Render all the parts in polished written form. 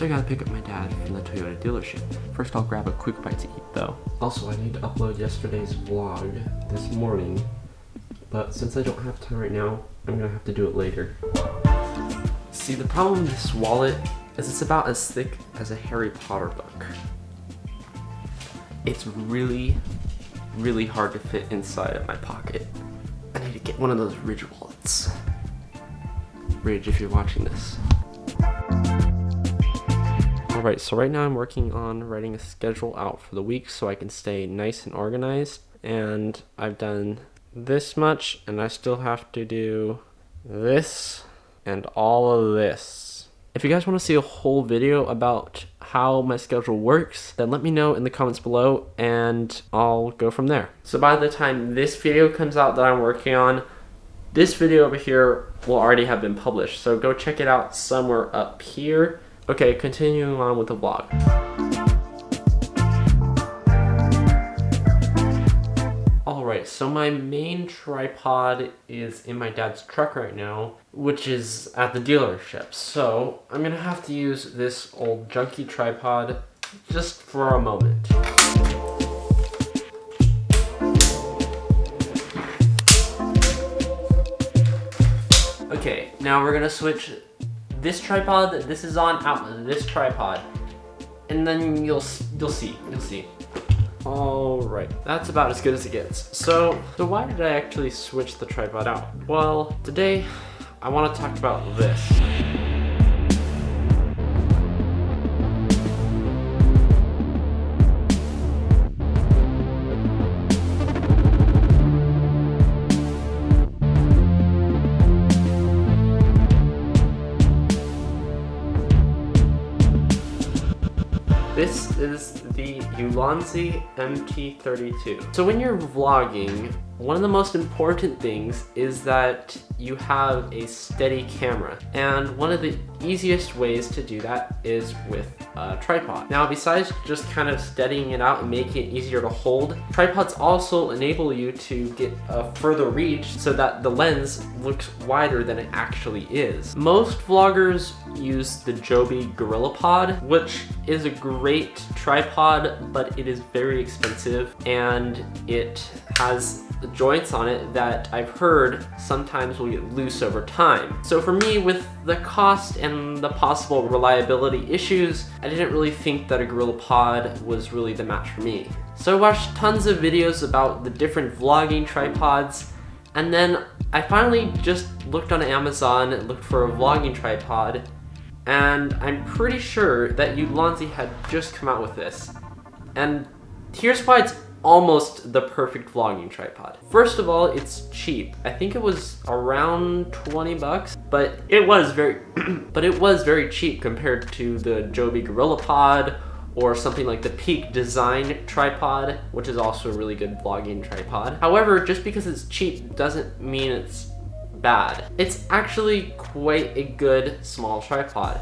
First I gotta pick up my dad from the Toyota dealership. First I'll grab a quick bite to eat though. Also, I need to upload yesterday's vlog this morning, but since I don't have time right now, I'm gonna have to do it later. See, the problem with this wallet is it's about as thick as a Harry Potter book. It's really hard to fit inside of my pocket. I need to get one of those Ridge wallets. Ridge, if you're watching this. Alright, so right now I'm working on writing a schedule out for the week so I can stay nice and organized. And I've done this much, and I still have to do this and all of this. If you guys want to see a whole video about how my schedule works, then let me know in the comments below and I'll go from there. So by the time this video comes out that I'm working on, this video over here will already have been published, so go check it out somewhere up here. Okay, continuing on with the vlog. Alright, so my main tripod is in my dad's truck right now, which is at the dealership. So I'm gonna have to use this old junky tripod just for a moment. Okay, now we're gonna switch this tripod that this is on out to this tripod, and then you'll see. Alright, that's about as good as it gets. So why did I actually switch the tripod out? Well, today I want to talk about this. This is the Ulanzi MT-34. So when you're vlogging, one of the most important things is that you have a steady camera. And one of the easiest ways to do that is with a tripod. Now, besides just kind of steadying it out and making it easier to hold, tripods also enable you to get a further reach so that the lens looks wider than it actually is. Most vloggers use the Joby GorillaPod, which is a great tripod, but it is very expensive and it has joints on it that I've heard sometimes will get loose over time. So for me, with the cost and the possible reliability issues, I didn't really think that a GorillaPod was really the match for me. So I watched tons of videos about the different vlogging tripods, and then I finally just looked on Amazon and looked for a vlogging tripod, and I'm pretty sure that Ulanzi had just come out with this. And here's why it's almost the perfect vlogging tripod. First of all, it's cheap. I think it was around 20 bucks, but it was very cheap compared to the Joby GorillaPod or something like the Peak Design tripod, which is also a really good vlogging tripod. However, just because it's cheap doesn't mean it's bad. It's actually quite a good small tripod.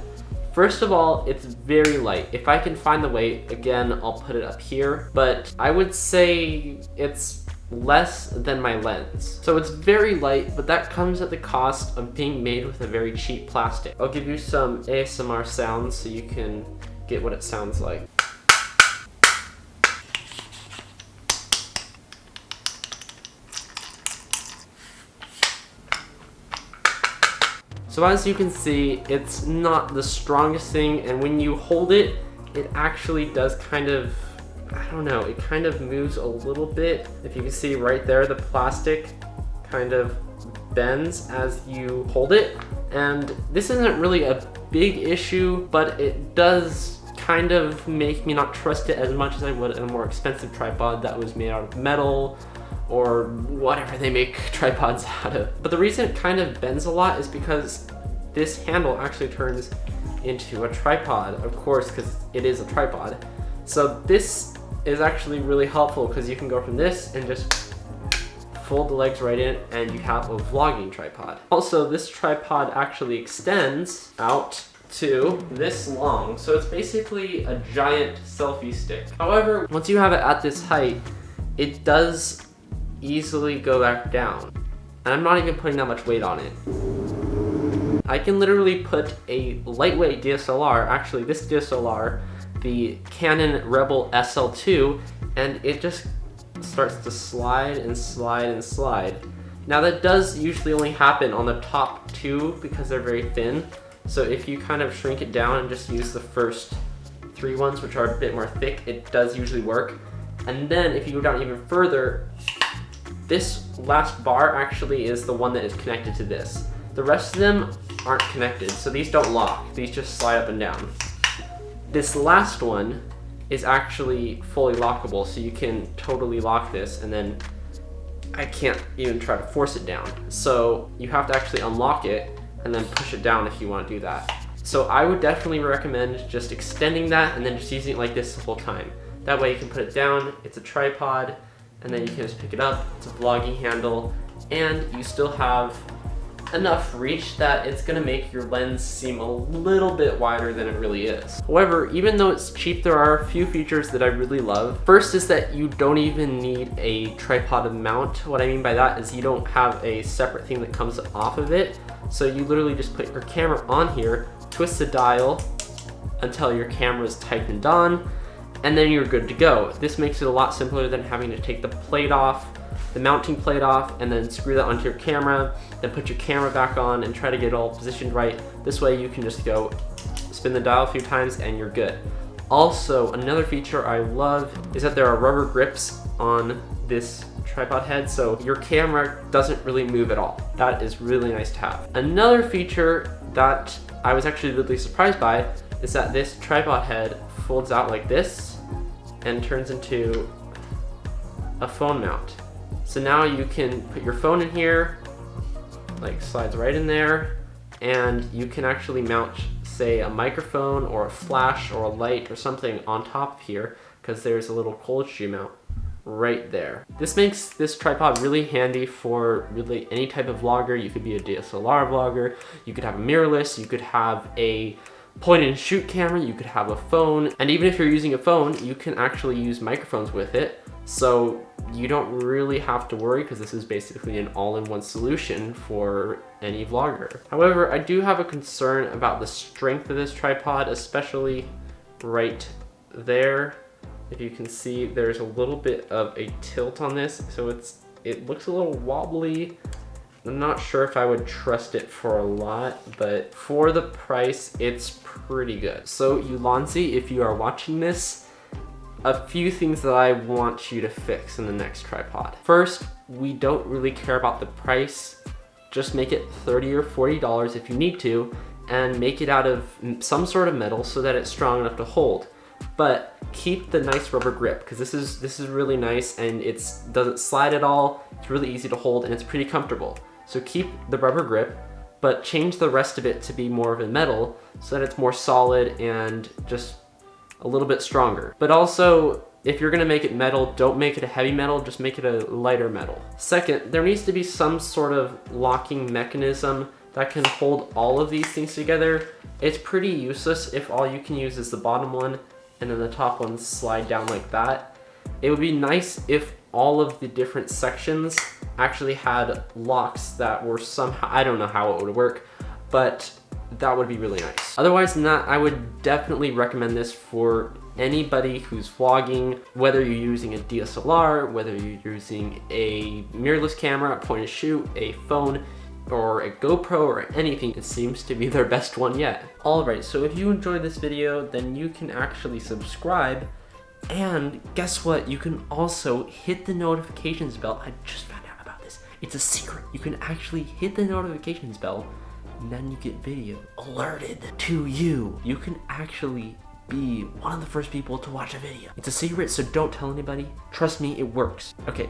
First of all, it's very light. If I can find the weight, again, I'll put it up here, but I would say it's less than my lens. So it's very light, but that comes at the cost of being made with a very cheap plastic. I'll give you some ASMR sounds so you can get what it sounds like. So as you can see, it's not the strongest thing, and when you hold it, it actually does kind of, I don't know, it kind of moves a little bit. If you can see right there, the plastic kind of bends as you hold it. And this isn't really a big issue, but it does kind of make me not trust it as much as I would a more expensive tripod that was made out of metal or whatever they make tripods out of. But the reason it kind of bends a lot is because this handle actually turns into a tripod, of course, because it is a tripod. So this is actually really helpful because you can go from this and just fold the legs right in and you have a vlogging tripod. Also, this tripod actually extends out to this long, so it's basically a giant selfie stick. However, once you have it at this height, it does easily go back down. And I'm not even putting that much weight on it. I can literally put a lightweight DSLR, actually this DSLR, the Canon Rebel SL2, and it just starts to slide and slide and slide. Now that does usually only happen on the top two because they're very thin. So if you kind of shrink it down and just use the first three ones, which are a bit more thick, it does usually work. And then if you go down even further, this last bar actually is the one that is connected to this. The rest of them aren't connected, so these don't lock. These just slide up and down. This last one is actually fully lockable, so you can totally lock this, and then I can't even try to force it down. So you have to actually unlock it and then push it down if you want to do that. So I would definitely recommend just extending that and then just using it like this the whole time. That way you can put it down, it's a tripod, and then you can just pick it up, it's a vlogging handle, and you still have enough reach that it's gonna make your lens seem a little bit wider than it really is. However, even though it's cheap, there are a few features that I really love. First is that you don't even need a tripod mount. What I mean by that is you don't have a separate thing that comes off of it. So you literally just put your camera on here, twist the dial until your camera is tightened on, and then you're good to go. This makes it a lot simpler than having to take the plate off, the mounting plate off, and then screw that onto your camera, then put your camera back on and try to get it all positioned right. This way you can just go spin the dial a few times and you're good. Also, another feature I love is that there are rubber grips on this tripod head, so your camera doesn't really move at all. That is really nice to have. Another feature that I was actually really surprised by is that this tripod head folds out like this and turns into a phone mount. So now you can put your phone in here, like slides right in there, and you can actually mount, say, a microphone or a flash or a light or something on top of here, because there's a little cold stream mount right there. This makes this tripod really handy for really any type of vlogger. You could be a DSLR vlogger, you could have a mirrorless, you could have a point and shoot camera, you could have a phone, and even if you're using a phone, you can actually use microphones with it. So you don't really have to worry because this is basically an all-in-one solution for any vlogger. However, I do have a concern about the strength of this tripod, especially right there. If you can see, there's a little bit of a tilt on this, so it looks a little wobbly. I'm not sure if I would trust it for a lot, but for the price, it's pretty good. So Ulanzi, if you are watching this, a few things that I want you to fix in the next tripod. First, we don't really care about the price. Just make it $30 or $40 if you need to, and make it out of some sort of metal so that it's strong enough to hold. But keep the nice rubber grip, because this is really nice and it doesn't slide at all. It's really easy to hold and it's pretty comfortable. So keep the rubber grip, but change the rest of it to be more of a metal so that it's more solid and just a little bit stronger. But also, if you're gonna make it metal, don't make it a heavy metal, just make it a lighter metal. Second, there needs to be some sort of locking mechanism that can hold all of these things together. It's pretty useless if all you can use is the bottom one and then the top ones slide down like that. It would be nice if all of the different sections actually had locks that were somehow, I don't know how it would work, but that would be really nice. Otherwise than that, I would definitely recommend this for anybody who's vlogging, whether you're using a DSLR, whether you're using a mirrorless camera, a point and shoot, a phone, or a GoPro or anything. It seems to be their best one yet. Alright, so if you enjoyed this video, then you can actually subscribe, and guess what? You can also hit the notifications bell. I just found out about this. It's a secret. You can actually hit the notifications bell, and then you get video alerted to you. You can actually be one of the first people to watch a video. It's a secret, so don't tell anybody. Trust me, it works. Okay,